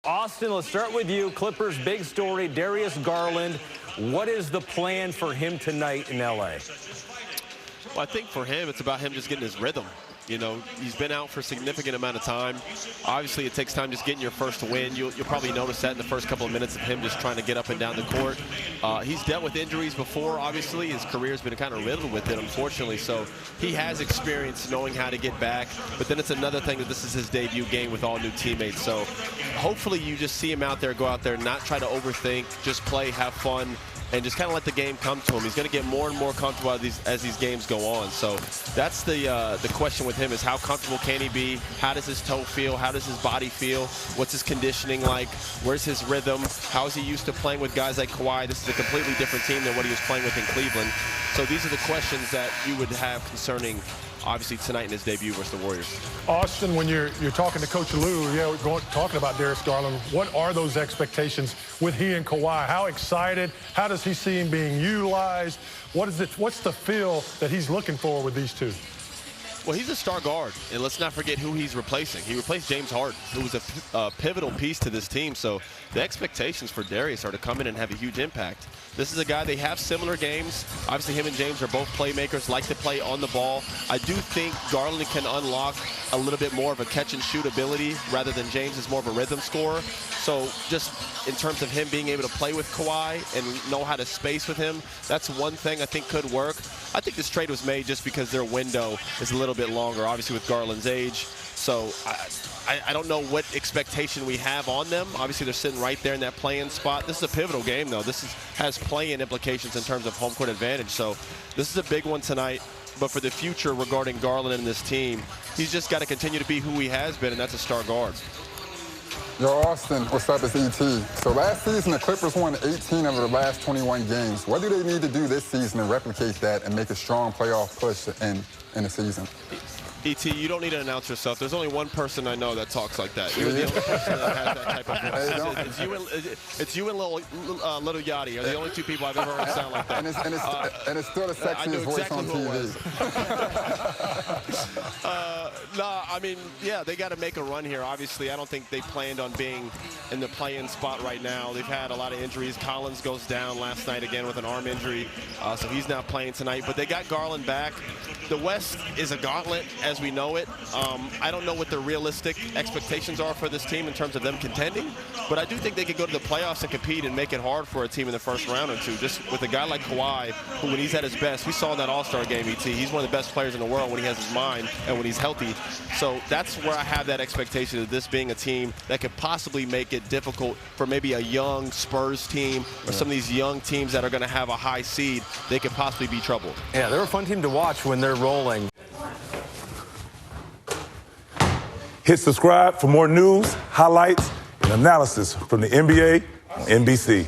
Austin, let's start with you. Clippers' big story, Darius Garland. What is the plan for him tonight in L.A.? Well, I think for him, it's about him just getting his rhythm. You know, he's been out for a significant amount of time. Obviously, it takes time just getting your first win. You'll probably notice that in the first couple of minutes of him just trying to get up and down the court. He's dealt with injuries before, obviously. His career's been kind of riddled with it, unfortunately. So he has experience knowing how to get back. But then it's another thing that this is his debut game with all new teammates. So hopefully you just see him out there, go out there, not try to overthink, just play, have fun, and just kind of let the game come to him. He's going to get more and more comfortable as these games go on. So that's the question with him is how comfortable can he be? How does his toe feel? How does his body feel? What's his conditioning like? Where's his rhythm? How is he used to playing with guys like Kawhi? This is a completely different team than what he was playing with in Cleveland. So these are the questions that you would have concerning, obviously, tonight in his debut versus the Warriors. Austin, when you're talking to Coach Lou, talking about Darius Garland, what are those expectations with he and Kawhi? How excited? How does he see him being utilized? What's the feel that he's looking for with these two? Well, he's a star guard, and let's not forget who he's replacing. He replaced James Harden, who was a pivotal piece to this team. So the expectations for Darius are to come in and have a huge impact. This is a guy, they have similar games. Obviously, him and James are both playmakers, like to play on the ball. I do think Garland can unlock a little bit more of a catch-and-shoot ability rather than James is more of a rhythm scorer. So just in terms of him being able to play with Kawhi and know how to space with him, that's one thing I think could work. I think this trade was made just because their window is a little bit longer, obviously with Garland's age. So I don't know what expectation we have on them. Obviously, they're sitting right there in that play-in spot. This is a pivotal game, though. This has play-in implications in terms of home court advantage. So this is a big one tonight. But for the future regarding Garland and this team, he's just got to continue to be who he has been, and that's a star guard. Yo, Austin, what's up? It's E.T. So last season, the Clippers won 18 of the last 21 games. What do they need to do this season to replicate that and make a strong playoff push in the season? E.T., you don't need to announce yourself. There's only one person I know that talks like that. You're the only person that has that type of voice. It's you and Little Yachty are the only two people I've ever heard sound like that. And it's still the sexiest voice on TV. I mean, yeah, they got to make a run here. Obviously, I don't think they planned on being in the play-in spot right now. They've had a lot of injuries. Collins goes down last night again with an arm injury, so he's not playing tonight. But they got Garland back. The West is a gauntlet as we know it. I don't know what the realistic expectations are for this team in terms of them contending, but I do think they could go to the playoffs and compete and make it hard for a team in the first round or two. Just with a guy like Kawhi, who when he's at his best, we saw in that All-Star game, E.T., he's one of the best players in the world when he has his mind and when he's healthy. So that's where I have that expectation of this being a team that could possibly make it difficult for maybe a young Spurs team or some of these young teams that are going to have a high seed. They could possibly be troubled. Yeah, they're a fun team to watch when they're rolling. Hit subscribe for more news, highlights, and analysis from the NBA on NBC.